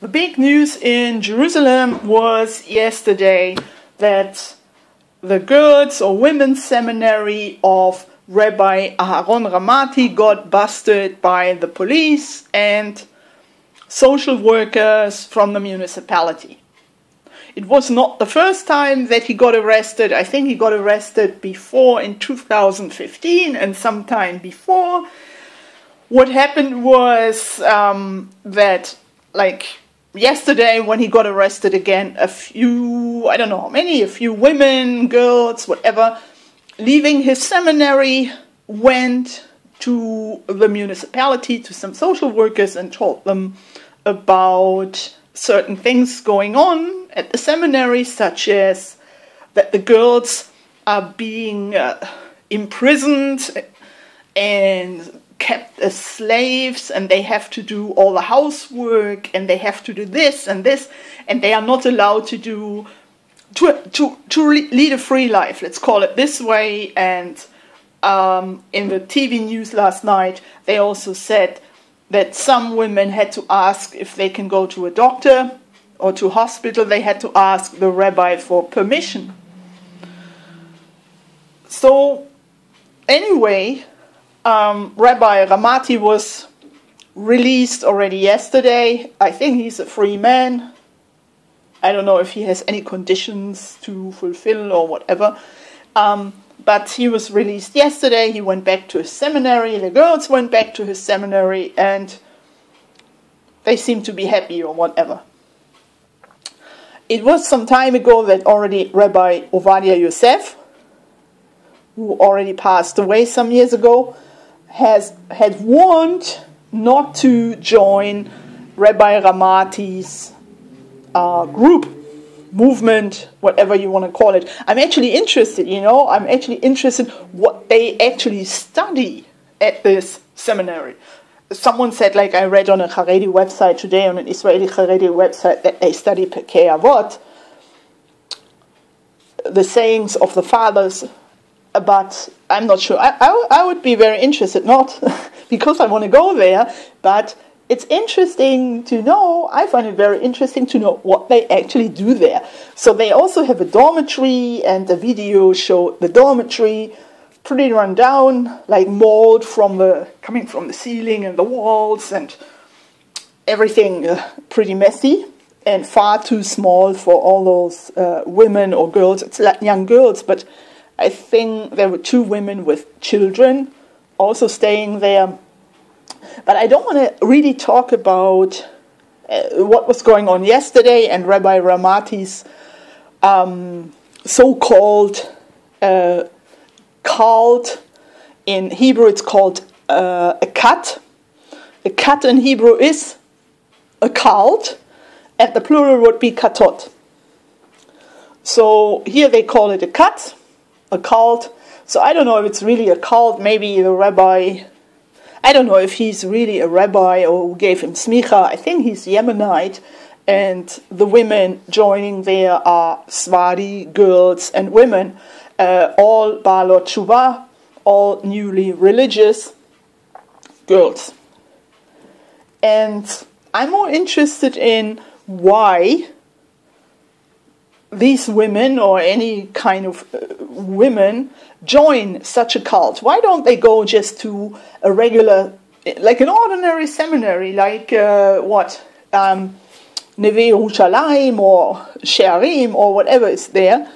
The big news in Jerusalem was yesterday that the girls' or women's seminary of Rabbi Aharon Ramati got busted by the police and social workers from the municipality. It was not the first time that he got arrested. I think he got arrested before in 2015 and sometime before. What happened was that, like, yesterday when he got arrested again, a few, I don't know how many, a few women, girls, whatever, leaving his seminary, went to the municipality, to some social workers, and told them about certain things going on at the seminary, such as that the girls are being imprisoned and kept as slaves, and they have to do all the housework, and they have to do this, and they are not allowed to do to lead a free life, let's call it this way. And in the TV news last night, they also said that some women had to ask if they can go to a doctor or to a hospital. They had to ask the rabbi for permission. So anyway, Rabbi Ramati was released already yesterday. I think he's a free man. I don't know if he has any conditions to fulfill or whatever. But he was released yesterday. He went back to his seminary. The girls went back to his seminary, and they seem to be happy or whatever. It was some time ago that already Rabbi Ovadia Yosef, who already passed away some years ago, had warned not to join Rabbi Ramati's group, movement, whatever you want to call it. I'm actually interested, I'm actually interested what they actually study at this seminary. Someone said, like I read on a haredi website today, on an Israeli haredi website, that they study Pirkei Avot, the sayings of the fathers, but I'm not sure. I would be very interested, not because I want to go there, but it's interesting to know, I find it very interesting to know what they actually do there. So they also have a dormitory, and the video showed the dormitory pretty run down, like mold coming from the ceiling and the walls, and everything pretty messy and far too small for all those women or girls. It's like young girls, but I think there were 2 women with children also staying there. But I don't want to really talk about what was going on yesterday and Rabbi Ramati's so-called cult. In Hebrew it's called a kat. A kat in Hebrew is a cult, and the plural would be katot. So here they call it a kat, a cult. So I don't know if it's really a cult. Maybe the rabbi, I don't know if he's really a rabbi or who gave him smicha. I think he's Yemenite, and the women joining there are Swadi girls and women, all Baalot Tshuva, all newly religious girls. And I'm more interested in why these women, or any kind of women, join such a cult. Why don't they go just to a regular, like an ordinary seminary, like Neve Yerushalayim or Shearim or whatever is there?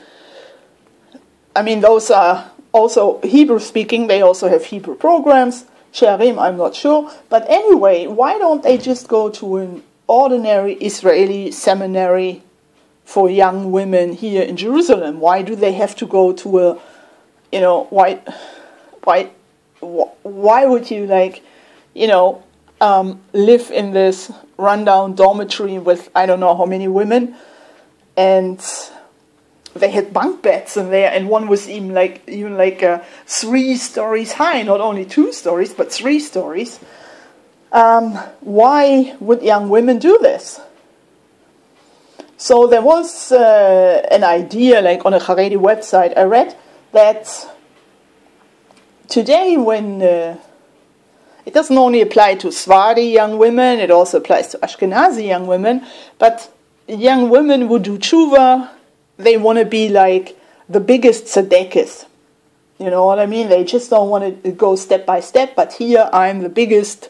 I mean, those are also Hebrew speaking. They also have Hebrew programs. Shearim, I'm not sure. But anyway, why don't they just go to an ordinary Israeli seminary for young women here in Jerusalem? Why do they have to go to a, why would you, live in this rundown dormitory with I don't know how many women, and they had bunk beds in there, and one was even 3 stories high, not only 2 stories, but 3 stories. Why would young women do this? So there was an idea, like on a haredi website, I read that today when it doesn't only apply to Sephardi young women, it also applies to Ashkenazi young women, but young women who do tshuva, they want to be like the biggest tzedekis. You know what I mean? They just don't want to go step by step, but here I'm the biggest,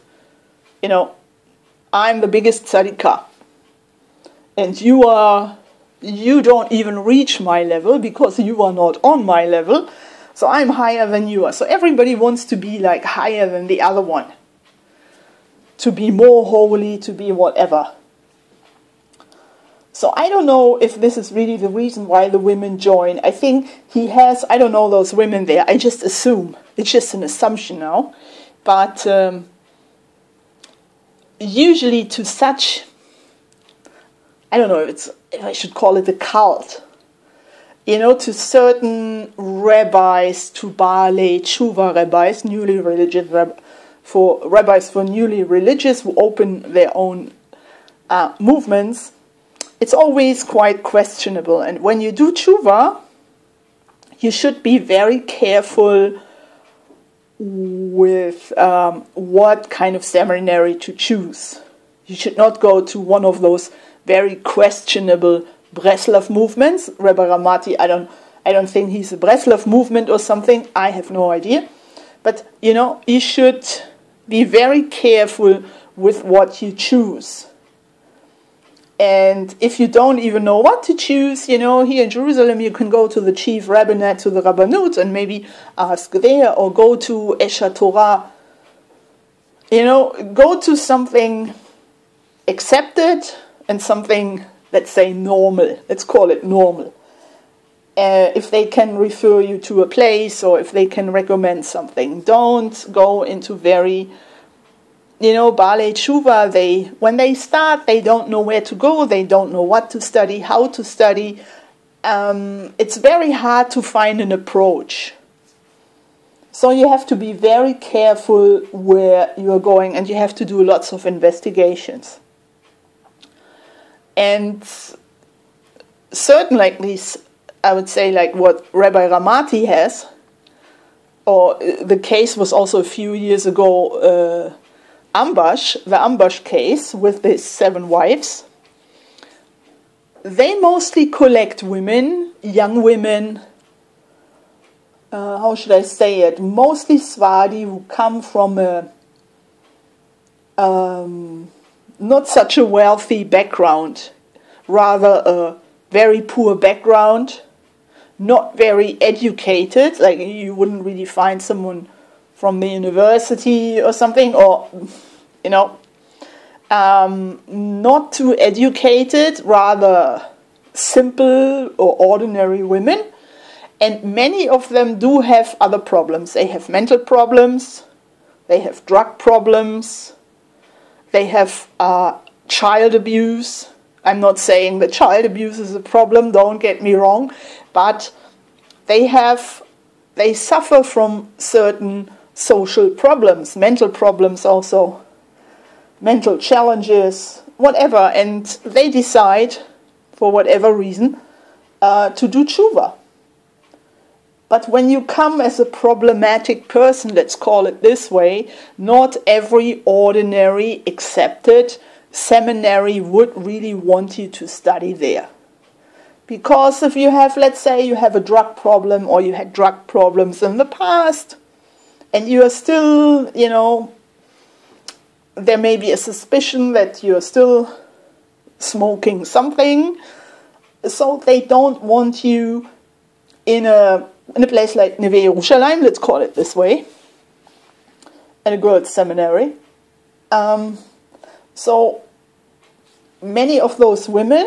I'm the biggest tzadikah. And you don't even reach my level because you are not on my level. So I'm higher than you are. So everybody wants to be like higher than the other one. To be more holy, to be whatever. So I don't know if this is really the reason why the women join. I think he has, I don't know those women there. I just assume. It's just an assumption now. But usually to such, I don't know if I should call it a cult. To certain rabbis, to Baalei Tshuva rabbis, newly religious rabbis for newly religious who open their own movements, it's always quite questionable. And when you do tshuva, you should be very careful with what kind of seminary to choose. You should not go to one of those very questionable Breslov movements. Rabbi Ramati, I don't think he's a Breslov movement or something. I have no idea. But, you should be very careful with what you choose. And if you don't even know what to choose, here in Jerusalem, you can go to the chief rabbinate, to the Rabbanut, and maybe ask there, or go to Esha Torah. Go to something accepted and something, let's say, normal. Let's call it normal. If they can refer you to a place, or if they can recommend something. Don't go into very... Baalei Tshuva, when they start, they don't know where to go, they don't know what to study, how to study. It's very hard to find an approach. So you have to be very careful where you are going, and you have to do lots of investigations. And certainly, at least, I would say, like what Rabbi Ramati has, or the case was also a few years ago, the ambush case with his 7 wives. They mostly collect women, young women, how should I say it, mostly Sephardi who come from a not such a wealthy background, rather a very poor background, not very educated, like you wouldn't really find someone from the university or something, or, not too educated, rather simple or ordinary women. And many of them do have other problems. They have mental problems, they have drug problems, they have child abuse. I'm not saying that child abuse is a problem, don't get me wrong, but they suffer from certain social problems, mental problems also, mental challenges, whatever, and they decide, for whatever reason, to do tshuva. But when you come as a problematic person, let's call it this way, not every ordinary accepted seminary would really want you to study there. Because if you have, let's say, you have a drug problem, or you had drug problems in the past, and you are still, there may be a suspicion that you are still smoking something, so they don't want you in a place like Neve Yerushalayim, let's call it this way, at a girls' seminary. So many of those women,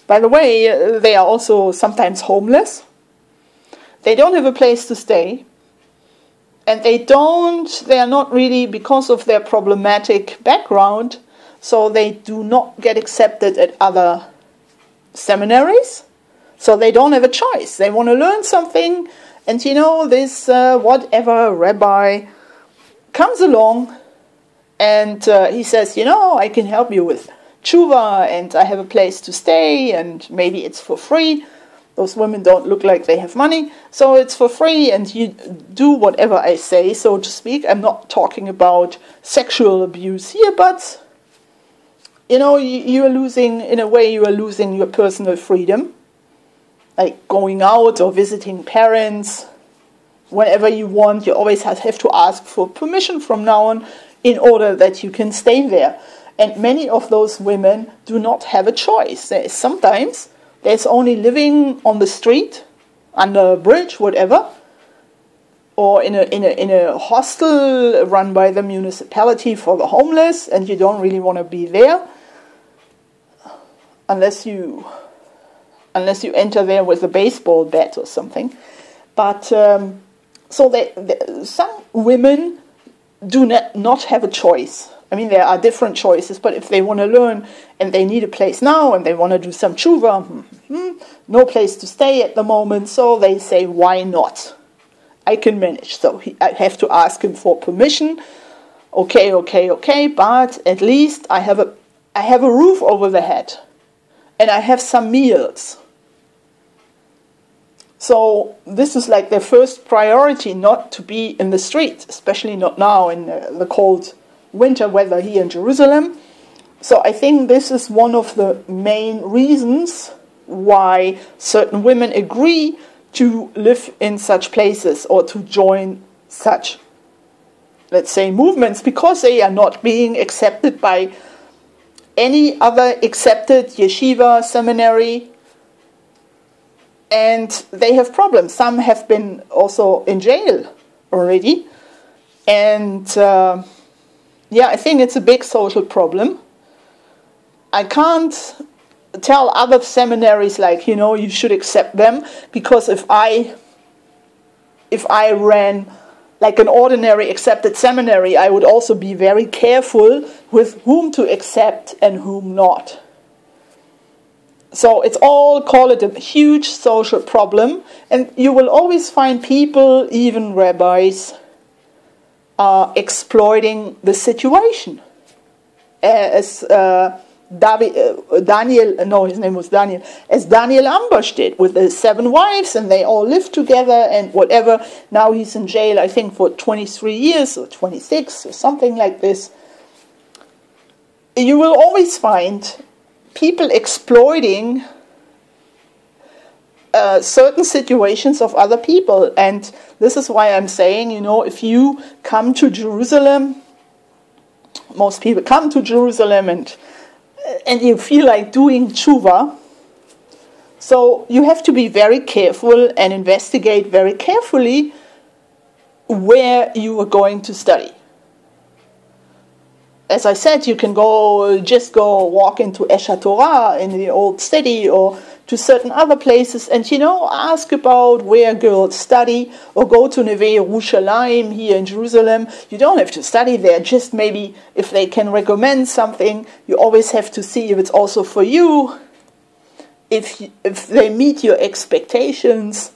by the way, they are also sometimes homeless. They don't have a place to stay. And they are not really, because of their problematic background, so they do not get accepted at other seminaries. So they don't have a choice. They want to learn something, and this whatever rabbi comes along, and he says, I can help you with tshuva, and I have a place to stay, and maybe it's for free. Those women don't look like they have money, so it's for free, and you do whatever I say, so to speak. I'm not talking about sexual abuse here, but, you know, you are losing, in a way, you are losing your personal freedom. Like going out or visiting parents, whenever you want, you always have to ask for permission from now on in order that you can stay there. And many of those women do not have a choice. Sometimes there's only living on the street, under a bridge, whatever, or in a hostel run by the municipality for the homeless, and you don't really want to be there unless you enter there with a baseball bat or something. But so some women do not have a choice. I mean, there are different choices, but if they want to learn and they need a place now and they want to do some tshuva, no place to stay at the moment, so they say, why not? I can manage. So I have to ask him for permission. Okay, but at least I have a roof over the head and I have some meals. So this is like their first priority, not to be in the street, especially not now in the cold winter weather here in Jerusalem. So I think this is one of the main reasons why certain women agree to live in such places or to join such, let's say, movements, because they are not being accepted by any other accepted yeshiva, seminary, and they have problems. Some have been also in jail already, and I think it's a big social problem. I can't tell other seminaries like, you know, you should accept them, because if I ran like an ordinary accepted seminary, I would also be very careful with whom to accept and whom not. So it's all, call it a huge social problem, and you will always find people, even rabbis, exploiting the situation. As his name was Daniel, as Daniel Ambush did with the 7 wives, and they all lived together and whatever. Now he's in jail, I think, for 23 years or 26 or something like this. You will always find people exploiting certain situations of other people, and this is why I'm saying, you know, if you come to Jerusalem, most people come to Jerusalem and you feel like doing tshuva, so you have to be very careful and investigate very carefully where you are going to study. As I said, you can just go walk into Esha Torah in the old city or to certain other places and, you know, ask about where girls study, or go to Neve Yerushalayim here in Jerusalem. You don't have to study there, just maybe if they can recommend something. You always have to see if it's also for you, if they meet your expectations,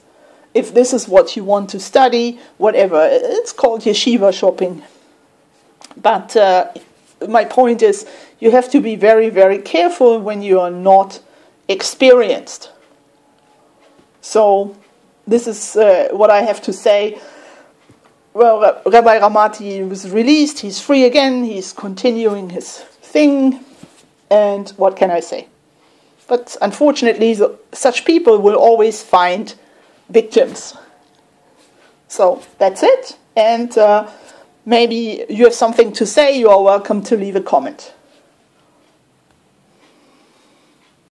if this is what you want to study, whatever. It's called yeshiva shopping. But my point is, you have to be very, very careful when you are not experienced. So this is what I have to say. Well, Rabbi Ramati was released, he's free again, he's continuing his thing, and what can I say? But unfortunately, such people will always find victims. So that's it, and maybe you have something to say, you are welcome to leave a comment.